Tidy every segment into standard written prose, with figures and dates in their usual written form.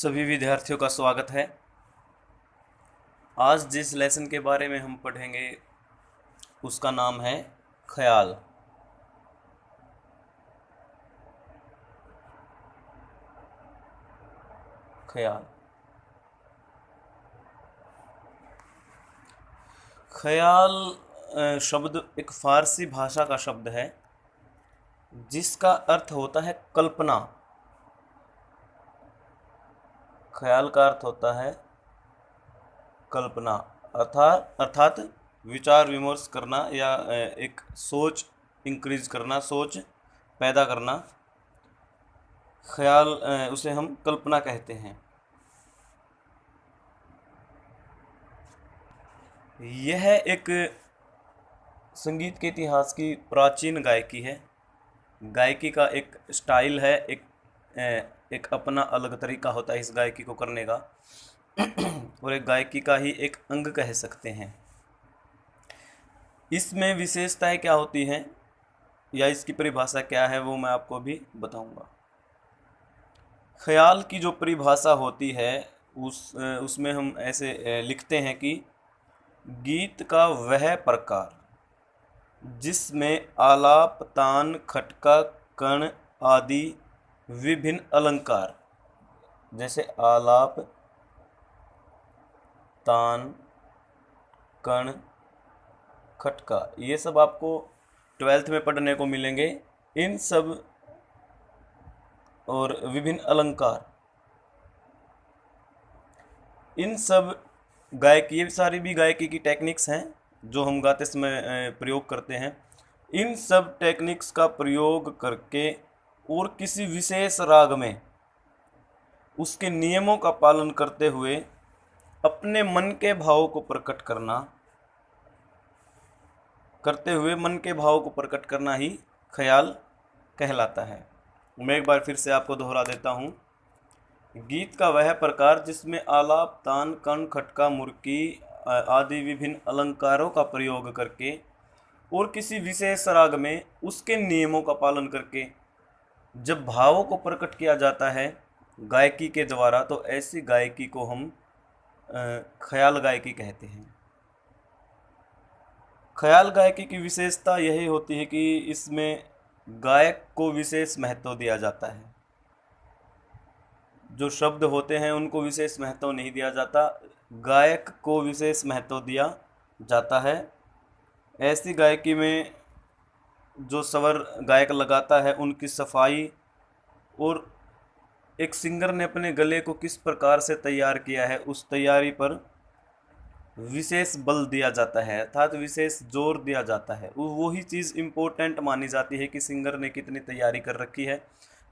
सभी विद्यार्थियों का स्वागत है। आज जिस लेसन के बारे में हम पढ़ेंगे उसका नाम है ख्याल। ख्याल ख्याल शब्द एक फारसी भाषा का शब्द है जिसका अर्थ होता है कल्पना। ख्याल का अर्थ होता है कल्पना, अर्थात विचार विमर्श करना या एक सोच इंक्रीज करना, सोच पैदा करना। ख्याल उसे हम कल्पना कहते हैं। यह एक संगीत के इतिहास की प्राचीन गायकी है। गायकी का एक स्टाइल है, एक अपना अलग तरीका होता है इस गायकी को करने का और एक गायकी का ही एक अंग कह सकते हैं। इसमें विशेषताएं क्या होती हैं या इसकी परिभाषा क्या है वो मैं आपको भी बताऊंगा। ख्याल की जो परिभाषा होती है उसमें हम ऐसे लिखते हैं कि गीत का वह प्रकार जिसमें आलाप, तान, खटका, कण आदि विभिन्न अलंकार, जैसे आलाप, तान, कण, खटका, ये सब आपको 12th में पढ़ने को मिलेंगे। इन सब और विभिन्न अलंकार, इन सब गायकी, ये सारी भी गायकी की टेक्निक्स हैं जो हम गाते समय प्रयोग करते हैं। इन सब टेक्निक्स का प्रयोग करके और किसी विशेष राग में उसके नियमों का पालन करते हुए अपने मन के भावों को प्रकट करना ही ख्याल कहलाता है। मैं एक बार फिर से आपको दोहरा देता हूँ। गीत का वह प्रकार जिसमें आलाप, तान, कण, खटका, मुर्की आदि विभिन्न अलंकारों का प्रयोग करके और किसी विशेष राग में उसके नियमों का पालन करके जब भावों को प्रकट किया जाता है गायकी के द्वारा, तो ऐसी गायकी को हम ख्याल गायकी कहते हैं। ख्याल गायकी की विशेषता यही होती है कि इसमें गायक को विशेष महत्व दिया जाता है। जो शब्द होते हैं उनको विशेष महत्व नहीं दिया जाता, गायक को विशेष महत्व दिया जाता है। ऐसी गायकी में जो स्वर गायक लगाता है उनकी सफाई और एक सिंगर ने अपने गले को किस प्रकार से तैयार किया है उस तैयारी पर विशेष बल दिया जाता है, अर्थात विशेष जोर दिया जाता है। वही चीज़ इम्पोर्टेंट मानी जाती है कि सिंगर ने कितनी तैयारी कर रखी है,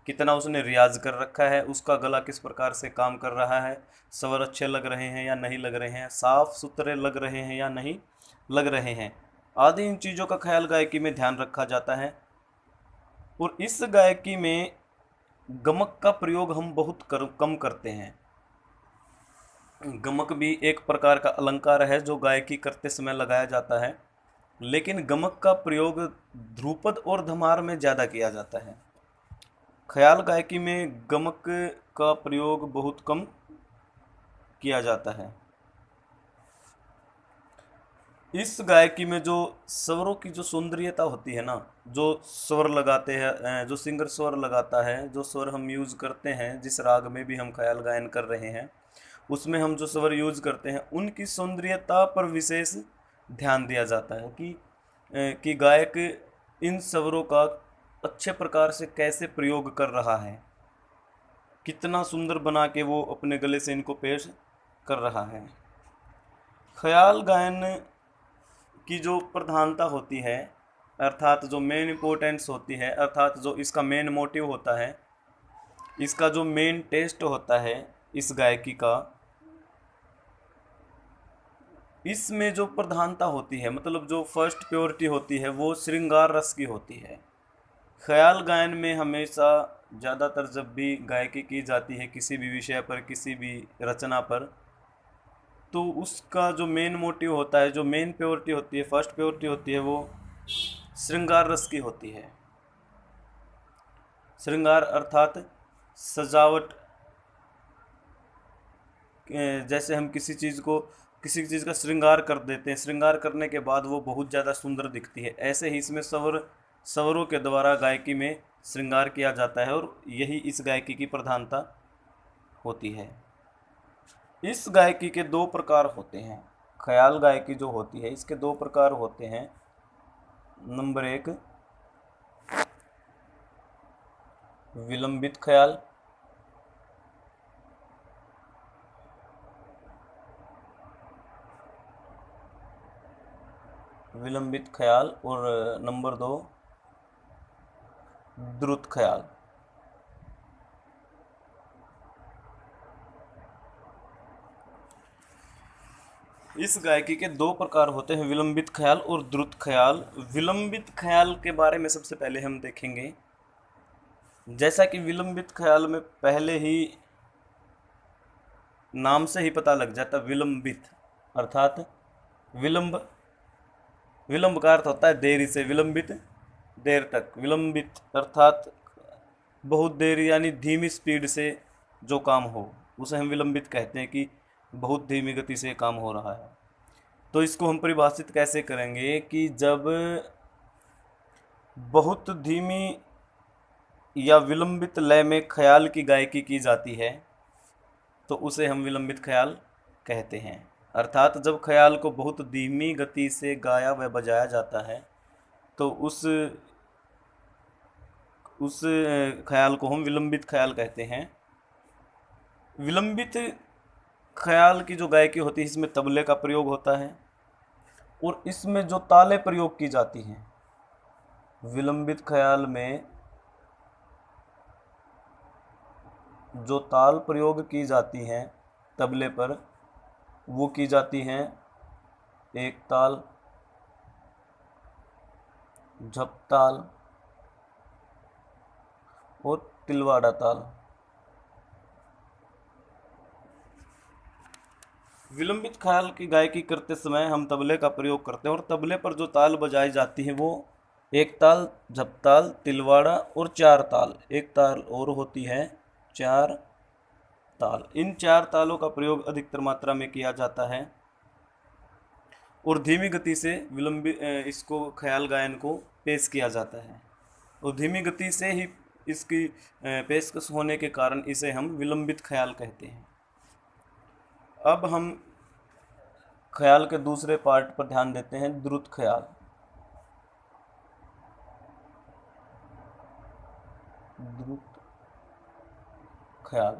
कितना उसने रियाज कर रखा है, उसका गला किस प्रकार से काम कर रहा है, स्वर अच्छे लग रहे हैं या नहीं लग रहे हैं, साफ सुथरे लग रहे हैं या नहीं लग रहे हैं, आदि इन चीज़ों का ख्याल गायकी में ध्यान रखा जाता है। और इस गायकी में गमक का प्रयोग हम बहुत कम करते हैं। गमक भी एक प्रकार का अलंकार है जो गायकी करते समय लगाया जाता है, लेकिन गमक का प्रयोग ध्रुपद और धमार में ज़्यादा किया जाता है। ख्याल गायकी में गमक का प्रयोग बहुत कम किया जाता है। इस गायकी में जो स्वरों की जो सौंदर्यता होती है ना, जो स्वर लगाते हैं, जो सिंगर स्वर लगाता है, जो स्वर हम यूज़ करते हैं, जिस राग में भी हम ख्याल गायन कर रहे हैं उसमें हम जो स्वर यूज़ करते हैं उनकी सौंदर्यता पर विशेष ध्यान दिया जाता है कि गायक इन स्वरों का अच्छे प्रकार से कैसे प्रयोग कर रहा है, कितना सुंदर बना के वो अपने गले से इनको पेश कर रहा है। ख्याल गायन की जो प्रधानता होती है, अर्थात जो मेन इम्पोर्टेंस होती है, अर्थात जो इसका मेन मोटिव होता है, इसका जो मेन टेस्ट होता है इस गायकी का, इसमें जो प्रधानता होती है, मतलब जो फर्स्ट प्योरिटी होती है वो श्रृंगार रस की होती है। ख्याल गायन में हमेशा ज़्यादातर जब भी गायकी की जाती है किसी भी विषय पर, किसी भी रचना पर, तो उसका जो मेन मोटिव होता है, जो मेन प्योरिटी होती है, फर्स्ट प्योरिटी होती है, वो श्रृंगार रस की होती है। श्रृंगार अर्थात सजावट, जैसे हम किसी चीज़ का श्रृंगार कर देते हैं, श्रृंगार करने के बाद वो बहुत ज़्यादा सुंदर दिखती है, ऐसे ही इसमें स्वरों के द्वारा गायकी में श्रृंगार किया जाता है और यही इस गायकी की प्रधानता होती है। इस गायकी के दो प्रकार होते हैं। ख्याल गायकी जो होती है इसके दो प्रकार होते हैं। नंबर एक, विलंबित ख्याल। विलंबित ख्याल और नंबर दो, द्रुत ख्याल। इस गायकी के दो प्रकार होते हैं, विलंबित ख्याल और द्रुत ख्याल। विलंबित ख्याल के बारे में सबसे पहले हम देखेंगे। जैसा कि विलंबित ख्याल में पहले ही नाम से ही पता लग जाता, विलंबित अर्थात विलंब, विलंब का अर्थ होता है देरी से, विलंबित देर तक, विलंबित अर्थात बहुत देर यानी धीमी स्पीड से जो काम हो उसे हम विलंबित कहते हैं कि बहुत धीमी गति से काम हो रहा है। तो इसको हम परिभाषित कैसे करेंगे कि जब बहुत धीमी या विलंबित लय में ख्याल की गायकी की जाती है तो उसे हम विलंबित ख्याल कहते हैं। अर्थात जब ख्याल को बहुत धीमी गति से गाया व बजाया जाता है तो उस ख्याल को हम विलंबित ख्याल कहते हैं। विलंबित ख्याल की जो गायकी होती है इसमें तबले का प्रयोग होता है और इसमें जो तालें प्रयोग की जाती हैं, विलंबित ख्याल में जो ताल प्रयोग की जाती हैं तबले पर, वो की जाती हैं एक ताल, झप ताल और तिलवाड़ा ताल। विलंबित ख्याल की गायकी करते समय हम तबले का प्रयोग करते हैं और तबले पर जो ताल बजाई जाती है वो एक ताल, झप ताल, तिलवाड़ा और चार ताल। एक ताल और होती है चार ताल। इन चार तालों का प्रयोग अधिकतर मात्रा में किया जाता है और धीमी गति से इसको ख्याल गायन को पेश किया जाता है और धीमी गति से ही इसकी पेशकश होने के कारण इसे हम विलंबित ख्याल कहते हैं। अब हम ख्याल के दूसरे पार्ट पर ध्यान देते हैं, द्रुत ख्याल। द्रुत ख्याल,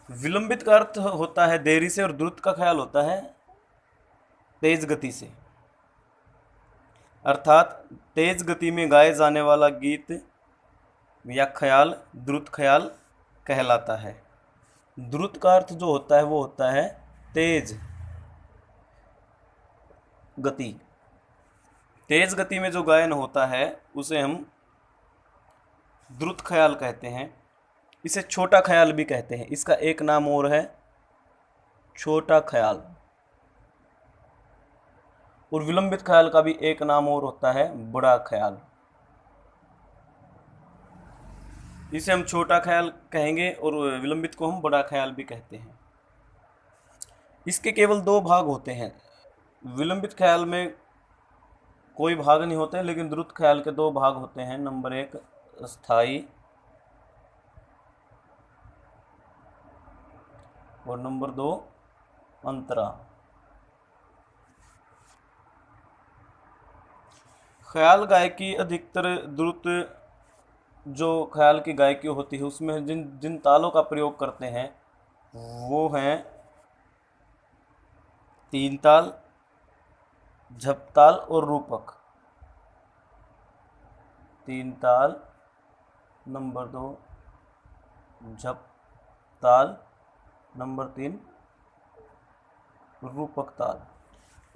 विलंबित का अर्थ होता है देरी से और द्रुत का ख्याल होता है तेज गति से। अर्थात तेज गति में गाए जाने वाला गीत या ख्याल द्रुत ख्याल कहलाता है। द्रुत का अर्थ जो होता है वो होता है तेज गति। तेज गति में जो गायन होता है उसे हम द्रुत ख्याल कहते हैं। इसे छोटा ख्याल भी कहते हैं। इसका एक नाम और है छोटा ख्याल। और विलंबित ख्याल का भी एक नाम और होता है बड़ा ख्याल। इसे हम छोटा ख्याल कहेंगे और विलंबित को हम बड़ा ख्याल भी कहते हैं। इसके केवल दो भाग होते हैं। विलंबित ख्याल में कोई भाग नहीं होते, लेकिन द्रुत ख्याल के दो भाग होते हैं। नंबर एक स्थाई और नंबर दो अंतरा। ख्याल गायकी अधिकतर द्रुत जो ख्याल की गायकी होती है उसमें जिन जिन तालों का प्रयोग करते हैं वो हैं तीन ताल, झप ताल और रूपक। तीन ताल, नंबर दो झप ताल, नंबर तीन रूपक ताल।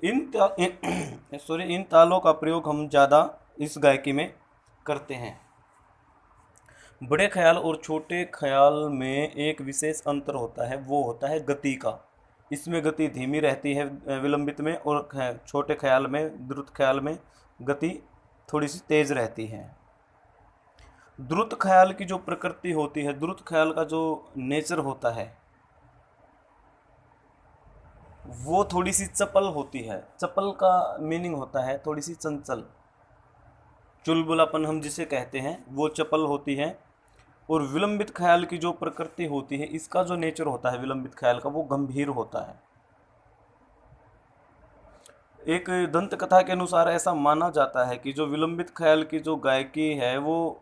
इन तालों का प्रयोग हम ज़्यादा इस गायकी में करते हैं। बड़े ख्याल और छोटे ख्याल में एक विशेष अंतर होता है, वो होता है गति का। इसमें गति धीमी रहती है विलंबित में, और छोटे ख्याल में, द्रुत ख्याल में गति थोड़ी सी तेज रहती है। द्रुत ख्याल की जो प्रकृति होती है, द्रुत ख्याल का जो नेचर होता है वो थोड़ी सी चपल होती है। चपल का मीनिंग होता है थोड़ी सी चंचल, चुलबुलापन हम जिसे कहते हैं वो चपल होती है। और विलंबित ख्याल की जो प्रकृति होती है, इसका जो नेचर होता है विलंबित ख्याल का, वो गंभीर होता है। एक दंत कथा के अनुसार ऐसा माना जाता है कि जो विलंबित ख्याल की जो गायकी है वो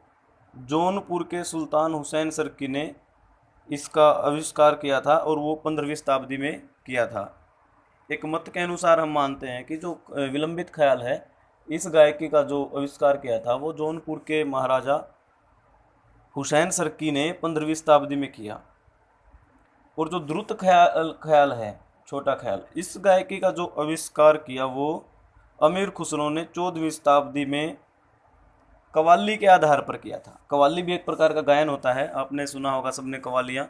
जौनपुर के सुल्तान हुसैन सरकी ने इसका आविष्कार किया था, और वो 15वीं शताब्दी में किया था। एक मत के अनुसार हम मानते हैं कि जो विलंबित ख्याल है, इस गायकी का जो आविष्कार किया था वो जौनपुर के महाराजा हुसैन सरकी ने 15वीं शताब्दी में किया। और जो द्रुत ख्याल ख्याल है, छोटा ख्याल, इस गायकी का जो आविष्कार किया वो अमीर खुसरो ने 14वीं शताब्दी में कव्वाली के आधार पर किया था। कव्वाली भी एक प्रकार का गायन होता है, आपने सुना होगा सबने कव्वालियाँ।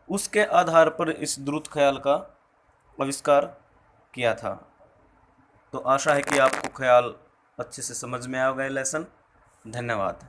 उसके आधार पर इस द्रुत ख्याल का आविष्कार किया था। तो आशा है कि आपको ख्याल अच्छे से समझ में आ गए लेसन। धन्यवाद।